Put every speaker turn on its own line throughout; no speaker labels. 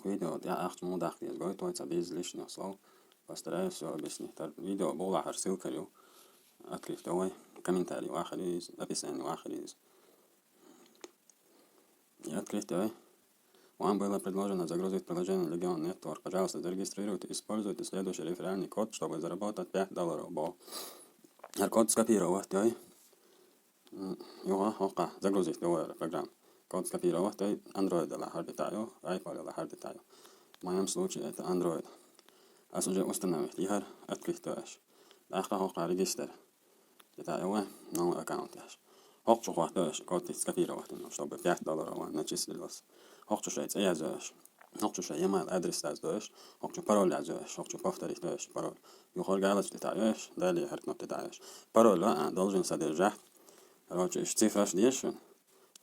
видео я ахчму дахти готовится без лишних слов. Постараюсь все объяснить. Видео было ссылкой. Открыть давай. Комментарий вахарис, описание вахарис. И открыть давай. Вам было предложено загрузить приложение Legion Network. Пожалуйста, зарегистрируйте, используйте следующий реферальный код, чтобы заработать $5. Код скопировать, давай. Загрузить давай программу. Код скопировать, давай. Android лахар детаю, iPhone лахар детаю. В моем случае это Android. Уже установить игр, открыть давай. Дахта регистр. Детаю, новый аккаунт. Hochschuch durch, kod skopировать, чтобы $5 начислилось. Hochschuch yazıyoruz. Hochschuch email adres yazıyoruz. Hochschuch parol yazıyoruz. Hochschuch повторить durch пароль. Yukarı галочку ставишь, далее кнопку ставишь. Пароль должен содержать, короче, цифра есть,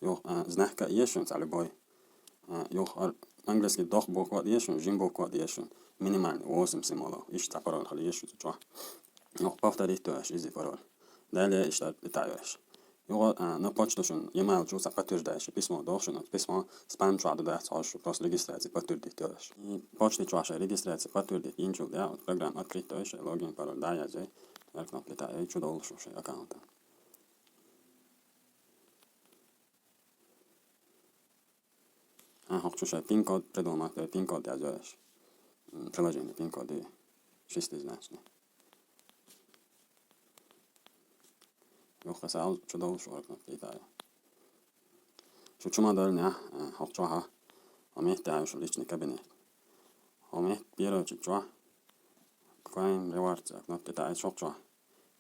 знак есть, любой. Английский дох буква есть, жим буква есть. Минимальный 8 символов. Ищется пароль, хали есть. Повторить durch, изи пароль. Далее ищется ставишь. На почту email чувства подтверждающий письмо должен, письмо спам чуаду да сашу просто регистрации подтвердить тоже. И почты чуаша регистрации подтвердить инчу да программа открыть тоже логин пароль да я же кнопка да и чудо улучшивший аккаунта. Хочу пин-код придумать, пин-код я же приложение пин-коды шестизначный. Юхасал чудо улучшивший кнопка да. Шучума дальня хохчуаха. Омех тяжу личный кабинет. Омех первый чучуа. Coin rewards кнопки да шохчуа.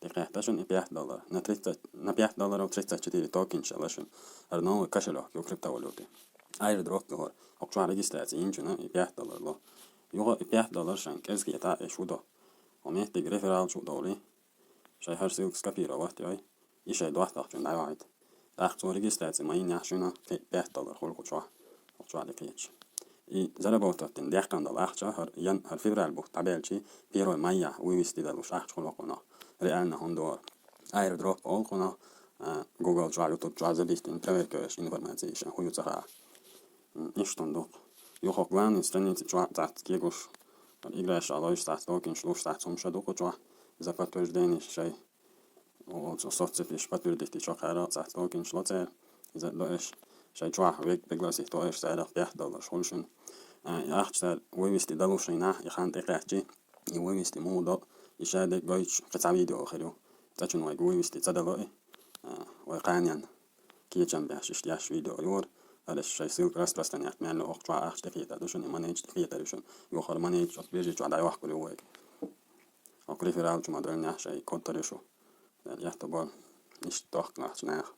Декреташен и $5. На $5 34 токен шалашен. Новый кошелек у криптовалюты. Airdrop говор. Хохчуа регистрация инчуна и $5 ло. Юга и $5 шан кезки это шудо. Омех тиг реферал шудоли. Шай хар силк скопировать яй. И шай дуахтахчун давайт. Ахцу регистрации мои няшуна $5 холкучуа. Хохчуа декретч. И заработать $10 ахча хар февраль бух табелчи 1 мая вывести далуш ахч холокуна. Реально хондор. Airdrop олкуна. Google чуа YouTube чуа забистин проверкаешь информации еще хуюцаха. Ништондук. Юхок главный страницы чуа цат кегуш. Играешь алоиш цат токен шлуш цат сумшадуку чуа. За подтверждение шай. Соцсетиш подтвердить чуа цат токен шлоцер. За доеш. Шай чуа пригласить тоеш сайдах $5 шулшин. Ахчтар вывести далушина и хан текачи. И вывести мудо. И шай дек гойч каца видео херю. Зачем вывести цадалой. وقانيا كيجان بيش اشتياش فيديو يور على الشيء سيل распространять معنى أخطاء أخش تفيدا دوشون منيج تفيدا دوشون يخر منيج بيجي جو عدا يوحكو لويك أقول في رأي جمع دولنا شيء كنت ريشو يحتبال نيش توخ نحش ناخ